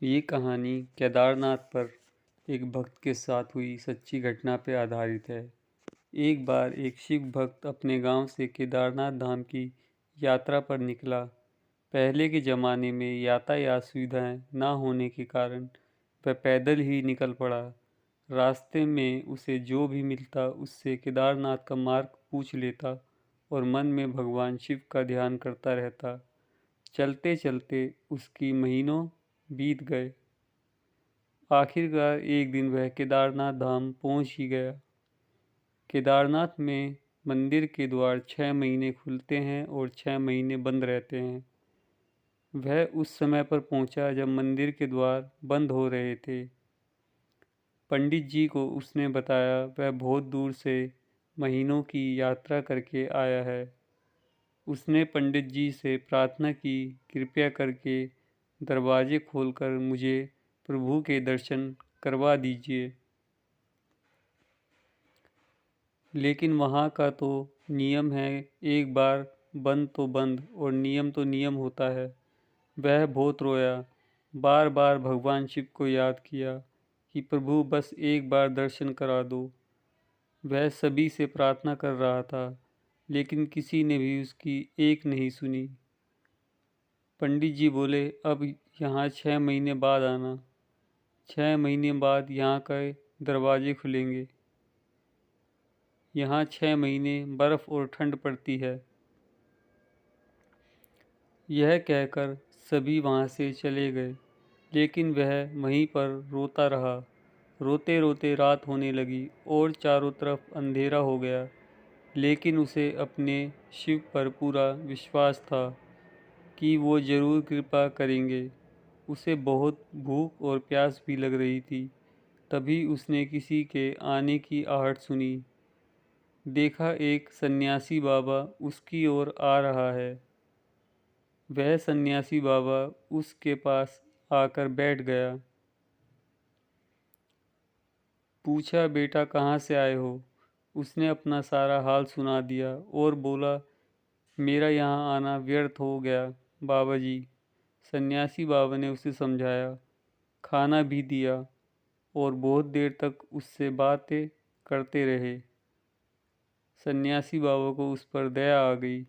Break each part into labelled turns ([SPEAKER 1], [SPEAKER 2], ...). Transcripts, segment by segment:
[SPEAKER 1] ये कहानी केदारनाथ पर एक भक्त के साथ हुई सच्ची घटना पर आधारित है। एक बार एक शिव भक्त अपने गांव से केदारनाथ धाम की यात्रा पर निकला। पहले के ज़माने में यातायात सुविधाएं न होने के कारण वह पैदल ही निकल पड़ा। रास्ते में उसे जो भी मिलता उससे केदारनाथ का मार्ग पूछ लेता और मन में भगवान शिव का ध्यान करता रहता। चलते चलते उसकी महीनों बीत गए। आखिरकार एक दिन वह केदारनाथ धाम पहुंच ही गया। केदारनाथ में मंदिर के द्वार 6 महीने खुलते हैं और 6 महीने बंद रहते हैं। वह उस समय पर पहुंचा जब मंदिर के द्वार बंद हो रहे थे। पंडित जी को उसने बताया वह बहुत दूर से महीनों की यात्रा करके आया है। उसने पंडित जी से प्रार्थना की, कृपया करके दरवाजे खोलकर मुझे प्रभु के दर्शन करवा दीजिए। लेकिन वहाँ का तो नियम है, एक बार बंद तो बंद और नियम तो नियम होता है। वह बहुत रोया, बार बार भगवान शिव को याद किया कि प्रभु बस एक बार दर्शन करा दो। वह सभी से प्रार्थना कर रहा था, लेकिन किसी ने भी उसकी एक नहीं सुनी। पंडित जी बोले, अब यहाँ 6 महीने बाद आना। 6 महीने बाद यहाँ के दरवाजे खुलेंगे। यहाँ 6 महीने बर्फ़ और ठंड पड़ती है। यह कहकर सभी वहाँ से चले गए, लेकिन वह वहीं पर रोता रहा। रोते रोते रात होने लगी और चारों तरफ अंधेरा हो गया, लेकिन उसे अपने शिव पर पूरा विश्वास था कि वो ज़रूर कृपा करेंगे। उसे बहुत भूख और प्यास भी लग रही थी। तभी उसने किसी के आने की आहट सुनी। देखा एक सन्यासी बाबा उसकी ओर आ रहा है। वह सन्यासी बाबा उसके पास आकर बैठ गया। पूछा, बेटा कहाँ से आए हो? उसने अपना सारा हाल सुना दिया और बोला, मेरा यहाँ आना व्यर्थ हो गया बाबा जी। सन्यासी बाबा ने उसे समझाया, खाना भी दिया और बहुत देर तक उससे बातें करते रहे। सन्यासी बाबा को उस पर दया आ गई।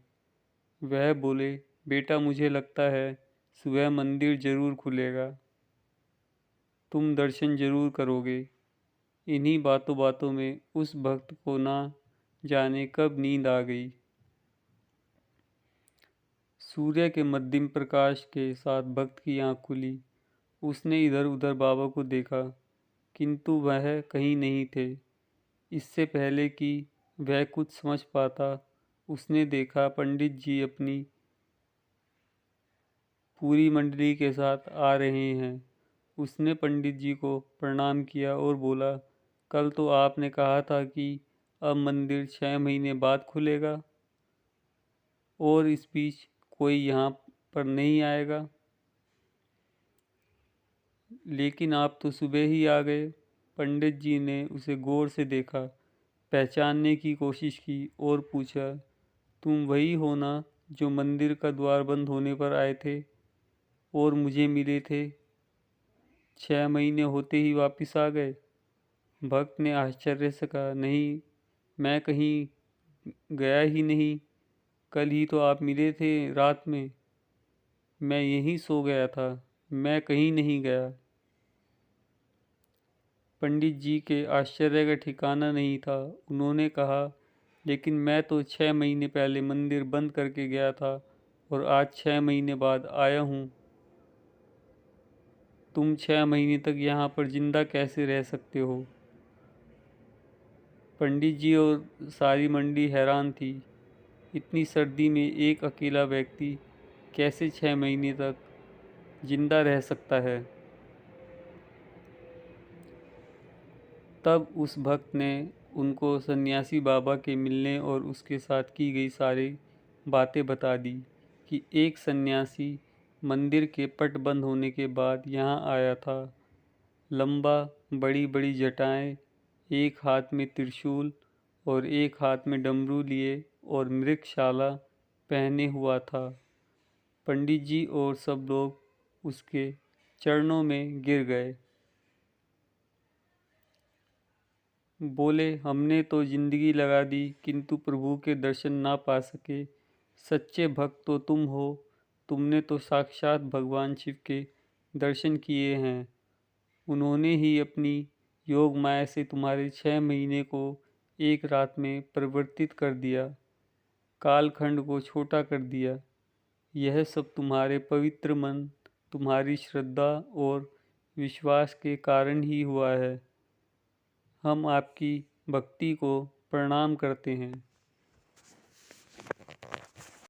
[SPEAKER 1] वह बोले, बेटा मुझे लगता है सुबह मंदिर जरूर खुलेगा, तुम दर्शन जरूर करोगे। इन्हीं बातों बातों में उस भक्त को ना जाने कब नींद आ गई। सूर्य के मध्यम प्रकाश के साथ भक्त की आँख खुली। उसने इधर उधर बाबा को देखा, किंतु वह कहीं नहीं थे। इससे पहले कि वह कुछ समझ पाता, उसने देखा पंडित जी अपनी पूरी मंडली के साथ आ रहे हैं। उसने पंडित जी को प्रणाम किया और बोला, कल तो आपने कहा था कि अब मंदिर 6 महीने बाद खुलेगा और इस बीच कोई यहाँ पर नहीं आएगा, लेकिन आप तो सुबह ही आ गए। पंडित जी ने उसे गौर से देखा, पहचानने की कोशिश की और पूछा, तुम वही हो ना जो मंदिर का द्वार बंद होने पर आए थे और मुझे मिले थे? 6 महीने होते ही वापस आ गए। भक्त ने आश्चर्य से कहा, नहीं, मैं कहीं गया ही नहीं। कल ही तो आप मिले थे रात में। मैं यहीं सो गया था, मैं कहीं नहीं गया। पंडित जी के आश्चर्य का ठिकाना नहीं था। उन्होंने कहा, लेकिन मैं तो 6 महीने पहले मंदिर बंद करके गया था और आज 6 महीने बाद आया हूँ। तुम 6 महीने तक यहाँ पर जिंदा कैसे रह सकते हो? पंडित जी और सारी मंडी हैरान थी। इतनी सर्दी में एक अकेला व्यक्ति कैसे 6 महीने तक जिंदा रह सकता है? तब उस भक्त ने उनको सन्यासी बाबा के मिलने और उसके साथ की गई सारी बातें बता दी कि एक सन्यासी मंदिर के पट बंद होने के बाद यहाँ आया था। लंबा, बड़ी बड़ी जटाएं, एक हाथ में त्रिशूल और एक हाथ में डमरू लिए और मृगशाला पहने हुआ था। पंडित जी और सब लोग उसके चरणों में गिर गए। बोले, हमने तो जिंदगी लगा दी किंतु प्रभु के दर्शन ना पा सके। सच्चे भक्त तो तुम हो, तुमने तो साक्षात भगवान शिव के दर्शन किए हैं। उन्होंने ही अपनी योग माया से तुम्हारे 6 महीने को एक रात में परिवर्तित कर दिया, कालखंड को छोटा कर दिया। यह सब तुम्हारे पवित्र मन, तुम्हारी श्रद्धा और विश्वास के कारण ही हुआ है। हम आपकी भक्ति को प्रणाम करते हैं।